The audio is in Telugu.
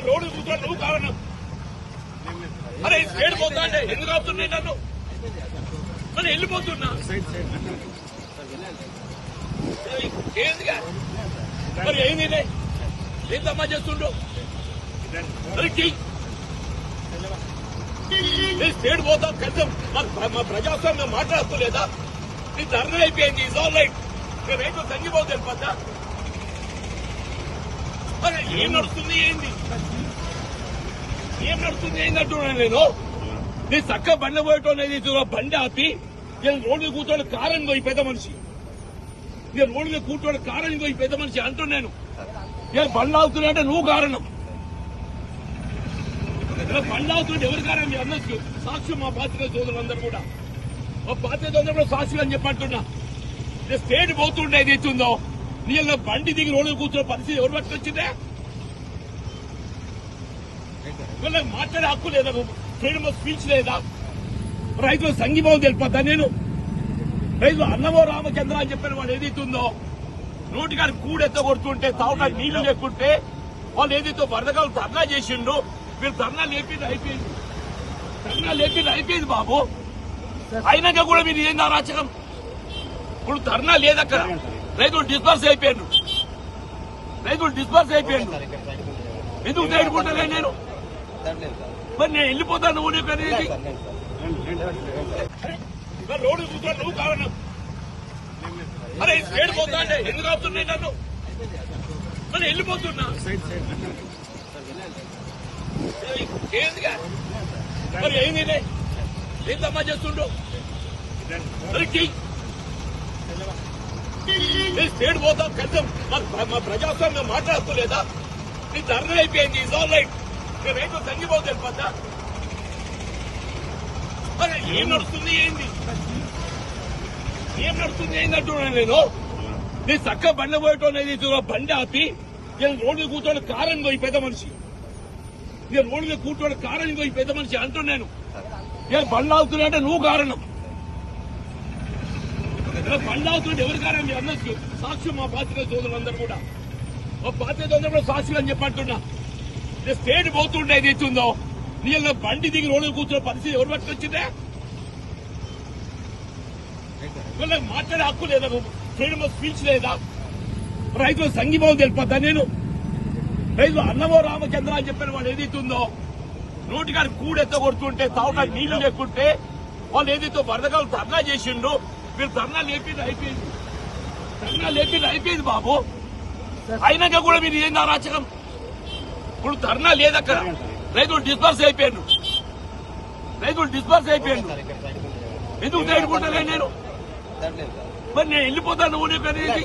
రోడ్డు కూర్చొని నువ్వు కారణం. అరే స్టేట్ పోతా అంటే ఎందుకు ఆపుతున్నాయి నన్ను? మరి వెళ్ళిపోతున్నా ఏందిగా? మరి ఏంది ఏం తమ్మా చేస్తుండ్రు? స్టేట్ పోతా కష్టం. మా ప్రజాస్వామ్యం మాట్లాడుతలేదా? నీ ధర్నా అయిపోయింది. Is all right. రైతు తగ్గిపోతుంది పద్ద. మరి ఏం నడుస్తుంది ఏంది? ఏం నడుస్తుంది ఏంది అంటున్నాను నేను. నీ చక్క బండి పోయేటోనేది బండి ఆపి నేను రోడ్డు కూర్చోడు కారణం పోయి పెద్ద మనిషి. నేను రోడ్డు మీద కూర్చోడు కారణం పోయి పెద్ద మనిషి అంటున్నాను. నేను బండి ఆగుతున్నా అంటే నువ్వు కారణం. బండి ఆగుతుంటే ఎవరి కారణం? మీ అందరికి సాక్షి. మా పాత్రిక సోదరులందరూ కూడా మా పాత్రిక సోదరు కూడా సాక్షులు అని చెప్పంటున్నా. స్టేట్ పోతుంటే ఏది ఇచ్చిందో నీ బండి దిగి రోడ్డు కూర్చున్న పరిస్థితి ఎవరు పట్టుకొచ్చిందే? వీళ్ళకి మాట్లాడే హక్కు లేదా? ఫ్రీడమ్ ఆఫ్ స్పీచ్ లేదా? రైతుల సంఘీభావం తెలిపద్దా? నేను రైతులు అన్నమో రామచంద్ర అని చెప్పిన వాడు ఏదైతుందో నోటికాడికి కూడెత్త కొడుతుంటే తావడానికి నీళ్లు లేకుంటే వాళ్ళు ఏదైతే వరదకాలు ధర్నా చేసిండ్రు. వీళ్ళు ధర్నా లేపింది అయిపోయింది. ధర్నా లేపింది అయిపోయింది బాబు. అయినాక కూడా మీరు ఏంది అరాచకం? ఇప్పుడు ధర్నా లేదక్కడ. రైతులు డిస్పర్స్ అయిపోయాడు. ఎందుకు తేడుకుంటానే నేను? మరి నేను వెళ్ళిపోతాను. నువ్వు నీకు అనేది రోడ్డు కూర్చొని నువ్వు కారణం. అరే స్టేట్ పోతా అంటే ఎందుకు ఆపుతున్నాయి నన్ను? మరి వెళ్ళిపోతున్నా ఏందిగా? మరి ఏంది ఏం తమ్మా చేస్తుండ్రు? స్టేట్ పోతా కష్టం. మా ప్రజాస్వామ్యం మాట్లాడుతలేదా? నీ ధర్నా అయిపోయింది. Is all right. రైతు తగ్గిపోతుంది పద్ద. మరి ఏం నడుస్తుంది ఏంది? ఏం నడుస్తుంది ఏంది అంటున్నాను నేను. నీ చక్క బండి పోయేటోనేది బండి ఆపి నేను రోడ్డు కూర్చోడు కారణం పోయి పెద్ద మనిషి. నేను రోడ్డు మీద కూర్చోడు కారణం పోయి పెద్ద మనిషి అంటున్నాను. నేను బండి ఆగుతున్నా అంటే నువ్వు కారణం. బండి ఆగుతుంటే ఎవరి కారణం? మీ అందరికి సాక్షి. మా పాత్రిక సోదరులందరూ కూడా మా పాత్రిక సోదరు కూడా సాక్షులు అని చెప్పంటున్నా. స్టేట్ పోతుంటే ఏది ఇచ్చిందో నీ బండి దిగి రోడ్డు కూర్చున్న పరిస్థితి ఎవరు పట్టుకొచ్చిందే? వీళ్ళకి మాట్లాడే హక్కు లేదా? ఫ్రీడమ్ ఆఫ్ స్పీచ్ లేదా? రైతుల సంఘీభావం తెలిపద్దా? నేను రైతులు అన్నమో రామచంద్ర అని చెప్పిన వాడు ఏదైతుందో నోటికాడికి కూడెత్త కొడుతుంటే తావడానికి నీళ్లు లేకుంటే వాళ్ళు ఏదైతే వరదకాలు ధర్నా చేసిండ్రు. వీళ్ళు ధర్నా లేపింది అయిపోయింది బాబు. అయినాక కూడా మీరు ఏంది అరాచకం? ఇప్పుడు ధర్నా లేదక్కడ. రైతులు డిస్పర్స్ అయిపోయాడు. ఎందుకు తేడుకుంటానే నేను? మరి నేను వెళ్ళిపోతాను. నువ్వు నీకు అనేది